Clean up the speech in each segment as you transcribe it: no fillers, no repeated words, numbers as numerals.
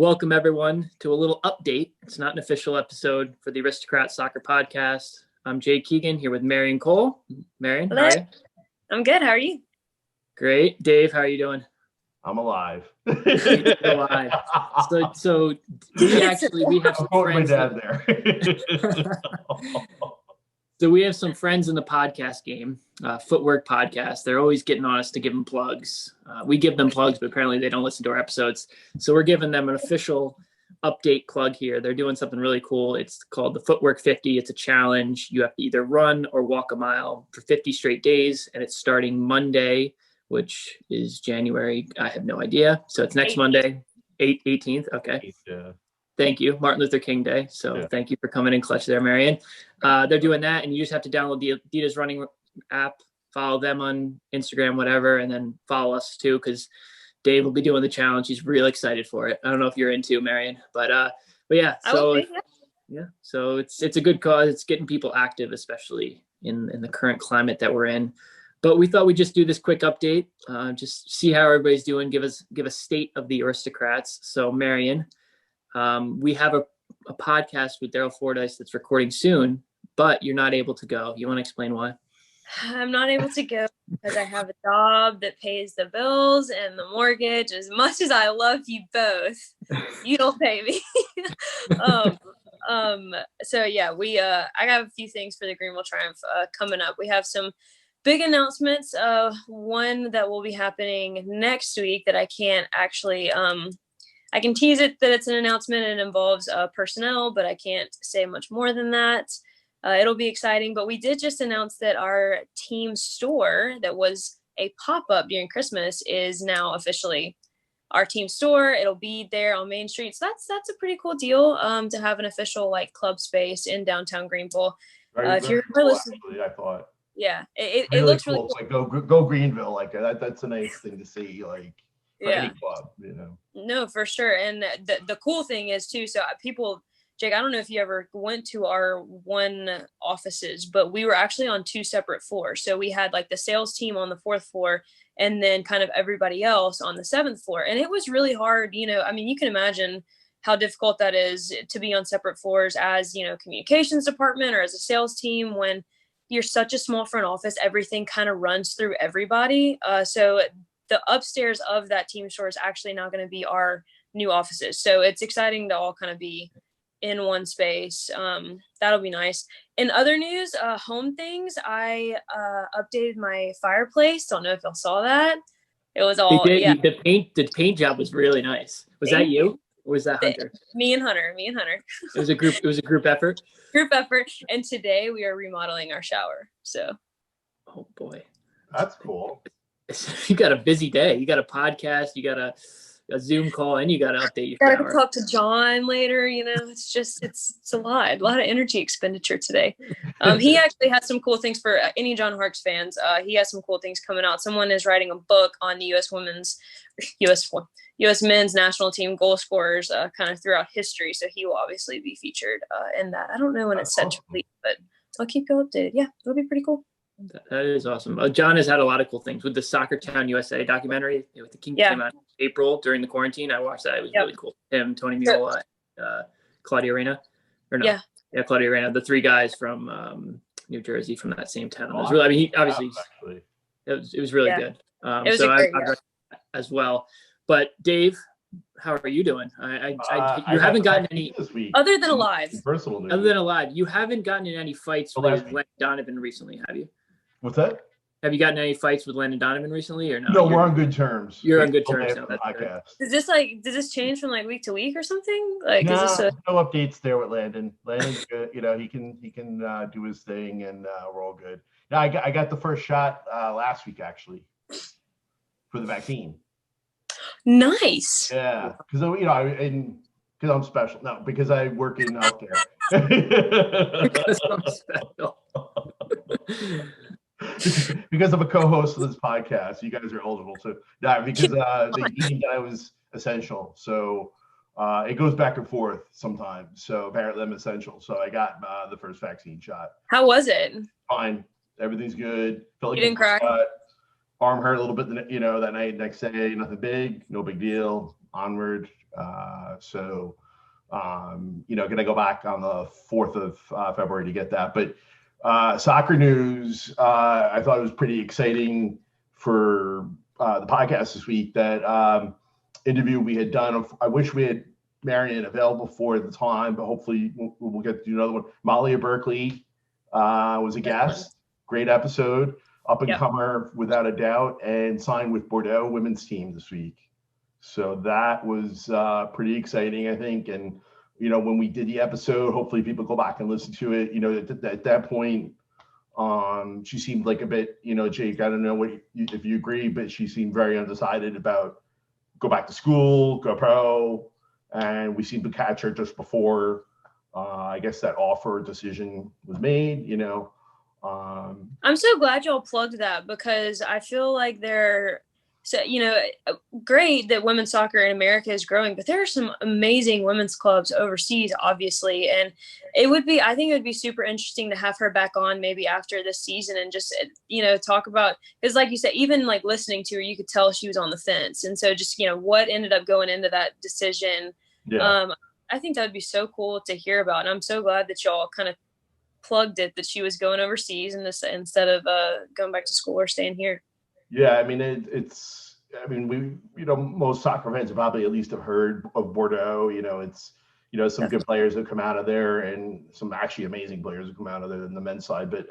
Welcome everyone to a little update. It's not an official episode for the Aristocrats Soccer Podcast. I'm Jay Keegan here with Marion Cole. Marion, Hello. How are you? I'm good. How are you? Great. Dave, how are you doing? I'm alive. You're alive. So we have some friends. My dad there. So we have some friends in the podcast game, Footwork podcast. They're always getting on us to give them plugs. We give them plugs, but apparently they don't listen to our episodes. So we're giving them an official update plug here. They're doing something really cool. It's called the Footwork 50. It's a challenge. You have to either run or walk a mile for 50 straight days. And it's starting Monday, which is January. I have no idea. So it's next 18th. Monday, 18th. Okay. Yeah. Thank you. Martin Luther King Day. So Thank you for coming in clutch there, Marion. They're doing that, and you just have to download the Adidas running app, follow them on Instagram, whatever, and then follow us too, because Dave will be doing the challenge. He's really excited for it. I don't know if you're into, Marion, but yeah. So so it's a good cause. It's getting people active, especially in the current climate that we're in. But we thought we'd just do this quick update, just see how everybody's doing. Give a state of the Aristocrats. So Marion. We have a podcast with Daryl Fordyce that's recording soon, but you're not able to go. You want to explain why? I'm not able to go because I have a job that pays the bills and the mortgage. As much as I love you both, you don't pay me. So yeah, I got a few things for the Greenville Triumph coming up. We have some big announcements. One that will be happening next week that I can't actually I can tease it that it's an announcement and it involves personnel, but I can't say much more than that. It'll be exciting, but we did just announce that our team store that was a pop-up during Christmas is now officially our team store. It'll be there on Main Street. So that's a pretty cool deal to have an official like club space in downtown Greenville. If you're listening, I thought. Yeah, it really looks cool. really cool. Like go Greenville, like that's a nice thing to see. Like. For any club, No, for sure. And the cool thing is too, so people, Jake, I don't know if you ever went to our one offices, but we were actually on two separate floors. So we had like the sales team on the 4th floor and then kind of everybody else on the 7th floor. And it was really hard, I mean, you can imagine how difficult that is to be on separate floors as, communications department or as a sales team when you're such a small front office, everything kind of runs through everybody. So the upstairs of that team store is actually now going to be our new offices. So it's exciting to all kind of be in one space. That'll be nice. In other news, home things, I updated my fireplace. Don't know if y'all saw that. It was all, The paint job was really nice. Was that you? Or was that Hunter? Me and Hunter. It was a group effort. Group effort. And today we are remodeling our shower. So. Oh boy. That's cool. You got a busy day. You got a podcast, you got a Zoom call, and you got to update your shower. Got to talk to John later. It's a lot of energy expenditure today. He actually has some cool things for any John Harkes fans. He has some cool things coming out. Someone is writing a book on the U.S. men's national team goal scorers kind of throughout history. So he will obviously be featured in that. I don't know when it's set to release, but I'll keep you updated. Yeah, it'll be pretty cool. That is awesome. John has had a lot of cool things with the Soccer Town USA documentary. With the King came out in April during the quarantine. I watched that. It was really cool. Him, Tony Miola, Claudia Reyna. Yeah, Claudia Reyna. The three guys from New Jersey from that same town. It was really. I mean, he obviously it was really good. It was I read as well. But Dave, how are you doing? You haven't gotten any other than alive. Other than alive, you haven't gotten in any fights with Landon Donovan recently, have you? What's that? Have you gotten any fights with Landon Donovan recently, or no? No, we're on good terms. You're on good terms now. Does this change from like week to week or something? Like, no updates there with Landon. Landon's good. He can do his thing, and we're all good. Now I got the first shot last week actually for the vaccine. Nice. Yeah, because because I'm special. No, because I work in healthcare. Because I'm special. Because I'm a co-host of this podcast, you guys are eligible to. Yeah, because the eating that I was essential, so it goes back and forth sometimes. So apparently I'm essential. So I got the first vaccine shot. How was it? Fine, everything's good. You didn't cry? arm hurt a little bit, that night. Next day, nothing big, no big deal. Onward. So gonna go back on the 4th of February to get that. But soccer news, I thought it was pretty exciting for the podcast this week. That interview we had done. I wish we had Marion available for the time, but hopefully we'll get to do another one. Molly of Berkeley was a guest. Great episode. Up and comer without a doubt, and signed with Bordeaux women's team this week. So that was pretty exciting, I think. And when we did the episode, hopefully people go back and listen to it. At that point, she seemed like a bit, Jake, I don't know if you agree, but she seemed very undecided about go back to school, go pro. And we seemed to catch her just before, I guess, that offer decision was made, I'm so glad y'all plugged that, because I feel like great that women's soccer in America is growing, but there are some amazing women's clubs overseas, obviously. And I think it would be super interesting to have her back on maybe after this season and just, talk about, because like you said, even like listening to her, you could tell she was on the fence. And so just, what ended up going into that decision. Yeah. I think that would be so cool to hear about. And I'm so glad that y'all kind of plugged it, that she was going overseas and instead of going back to school or staying here. Yeah, I mean, most soccer fans have probably at least have heard of Bordeaux. It's, some good players that come out of there, and some actually amazing players that come out of there in the men's side. But,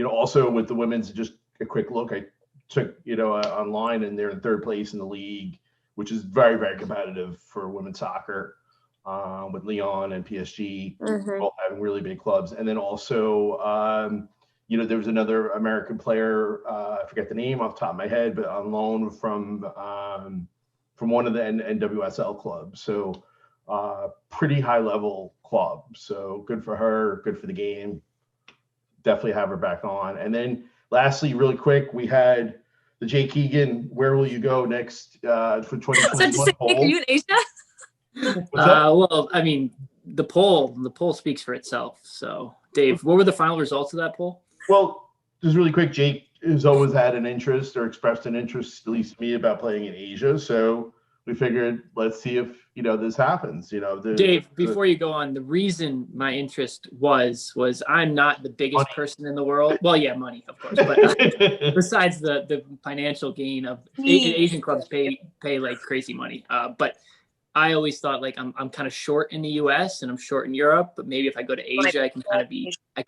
also with the women's, just a quick look, I took, online, and they're in 3rd place in the league, which is very, very competitive for women's soccer, with Lyon and PSG, both having really big clubs. And then also, there was another American player, I forget the name off the top of my head, but on loan from one of the NWSL clubs. So pretty high level club. So good for her, good for the game. Definitely have her back on. And then lastly, really quick, we had the Jake Keegan, where will you go next for 2021 poll? Are you in Asia? Well, I mean, the poll speaks for itself. So Dave, what were the final results of that poll? Well, just really quick, Jake has always had an interest, or expressed an interest, at least to me, about playing in Asia. So we figured, let's see if this happens. Dave, before you go on, the reason my interest was I'm not the biggest person in the world. Well, yeah, money, of course, but besides the financial gain of Asian clubs pay like crazy money. But I always thought like I'm kind of short in the U.S. and I'm short in Europe, but maybe if I go to Asia, I can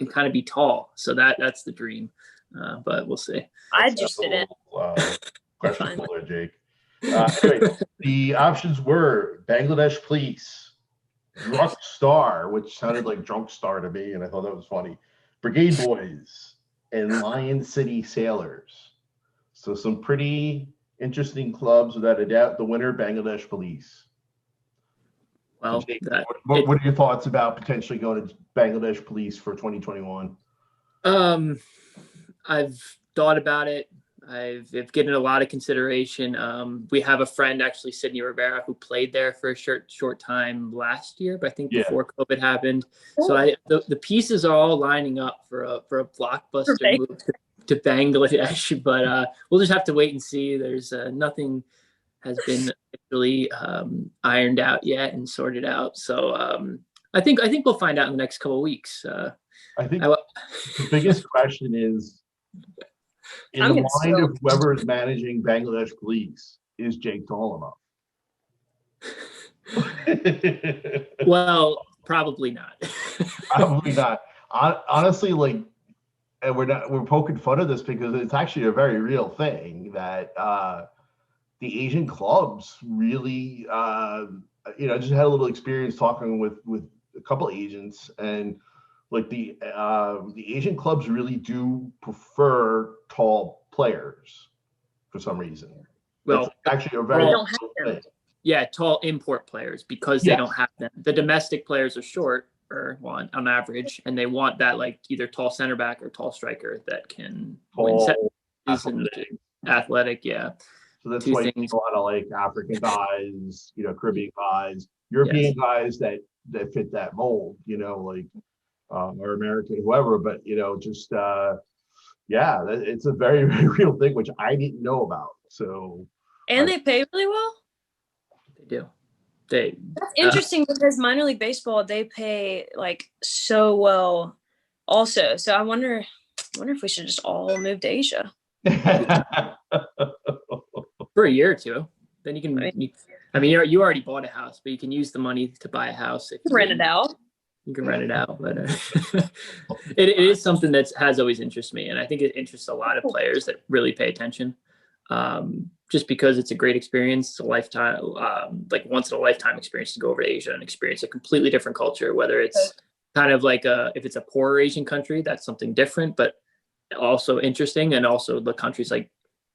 kind of be tall. So that's the dream. But we'll see. I just didn't. Questionable there, Jake. Anyway, the options were Bangladesh Police, Drunk Star, which sounded like Drunk Star to me, and I thought that was funny, Brigade Boys, and Lion City Sailors. So some pretty interesting clubs, without a doubt. The winner, Bangladesh Police. Well, Jake, what are your thoughts about potentially going to Bangladesh Police for 2021? I've thought about it. I've given it a lot of consideration. We have a friend, actually, Sydney Rivera, who played there for a short time last year, but I think before COVID happened. So the pieces are all lining up for a blockbuster move to Bangladesh, but we'll just have to wait and see. There's nothing has been really ironed out yet and sorted out. So I think we'll find out in the next couple of weeks. I think the biggest question is, in the mind of whoever is managing Bangladesh Police, is Jake tall enough? Well, probably not. Probably not. Honestly, and we're poking fun of this because it's actually a very real thing that the Asian clubs really, just had a little experience talking with a couple agents, and like the Asian clubs really do prefer tall players for some reason. Well, it's actually a very tall import players, because they don't have them. The domestic players are short, or on average, and they want that like either tall center back or tall striker that can win athletic. Yeah. So that's why you see a lot of like African guys, Caribbean guys, European guys that fit that mold, or American, whoever. But Yeah, it's a very, very real thing, which I didn't know about. So, And they pay really well. They do. That's interesting because minor league baseball, they pay like so well also. So I wonder if we should just all move to Asia. For a year or two. Then you can, you already bought a house, but you can use the money to buy a house. If rent it out. You can rent it out, but it is something that has always interested me. And I think it interests a lot of players that really pay attention. Just because it's a great experience, it's a lifetime, like once in a lifetime experience to go over to Asia and experience a completely different culture, whether it's kind of like if it's a poorer Asian country, that's something different, but also interesting. And also the countries like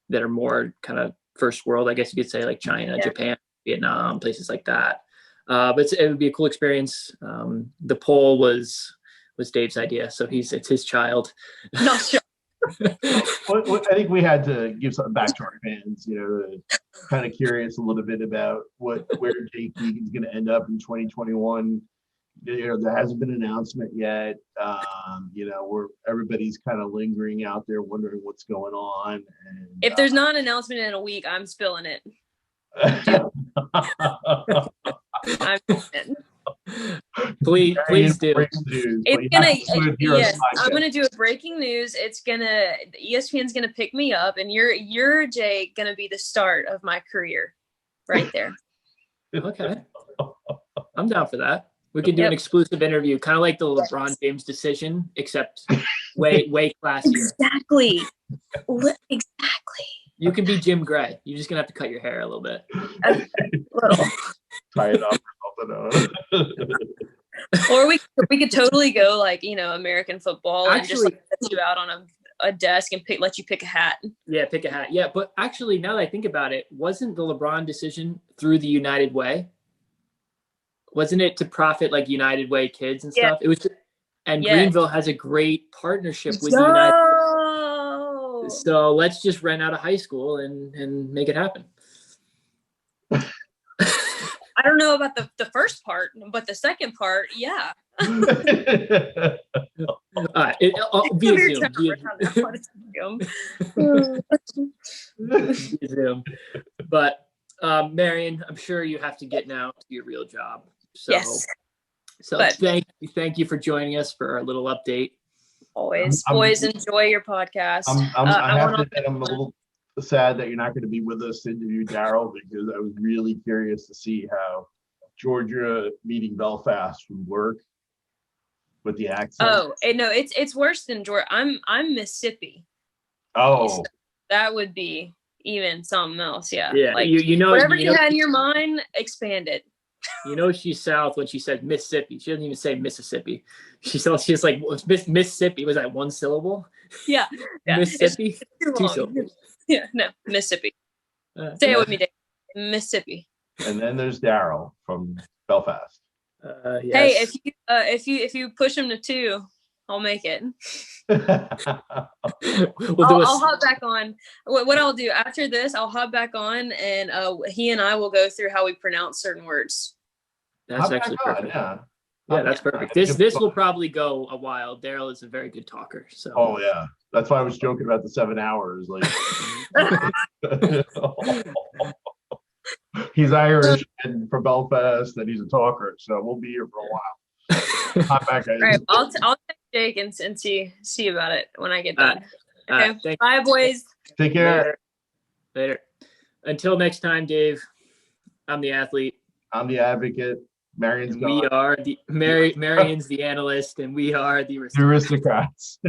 that are more kind of first world, I guess you could say, like China, Japan, Vietnam, places like that. But it would be a cool experience. The poll was Dave's idea, so it's his child. Not sure. I think we had to give something back to our fans, kind of curious a little bit about where Jake Egan's going to end up in 2021. There hasn't been an announcement yet. Where everybody's kind of lingering out there wondering what's going on. And, if there's not an announcement in a week, I'm spilling it. Please do. I'm gonna do a breaking news. ESPN's gonna pick me up, and you're Jay gonna be the start of my career, right there. Okay, I'm down for that. We can do an exclusive interview, kind of like the LeBron James decision, except way classier. Exactly. You can be Jim Gray. You're just gonna have to cut your hair a little bit. Tie it up or something. Or we could totally go like American football and just set you out on a desk and let you pick a hat. Yeah, pick a hat. Yeah, but actually, now that I think about it, wasn't the LeBron decision through the United Way? Wasn't it to profit like United Way kids and stuff? It was, and Greenville has a great partnership with United. So let's just rent out a high school and make it happen. I don't know about the first part, but the second part, yeah. Zoom. But Marion, I'm sure you have to get now to your real job. So, yes. Thank you for joining us for our little update. Always enjoy your podcast. I'm a little sad that you're not going to be with us to interview Daryl, because I was really curious to see how Georgia meeting Belfast would work with the accent. Oh, no, it's worse than Georgia. I'm Mississippi. Oh, so that would be even something else. Yeah. Yeah. Like, whatever you had in your mind, expand it. She's South when she said Mississippi. She doesn't even say Mississippi. She's like Mississippi. Was that one syllable? Yeah. Mississippi. Two syllables. Yeah. No, Mississippi. Say it with me, Dave. Mississippi. And then there's Daryl from Belfast. Yes. Hey, if you push him to 2, I'll make it. I'll hop back on. What I'll do after this, I'll hop back on, and he and I will go through how we pronounce certain words. That's actually perfect. Yeah, that's perfect. This will probably go a while. Daryl is a very good talker. So. Oh yeah, that's why I was joking about the 7 hours. Like, he's Irish and from Belfast, and he's a talker. So we'll be here for a while. Hop back. All right, I'll text Jake and see about it when I get done. Okay, bye, boys. Take care. Later. Until next time, Dave. I'm the athlete. I'm the advocate. Marion's gone. We are Marion's the analyst, and we are the Aristocrats.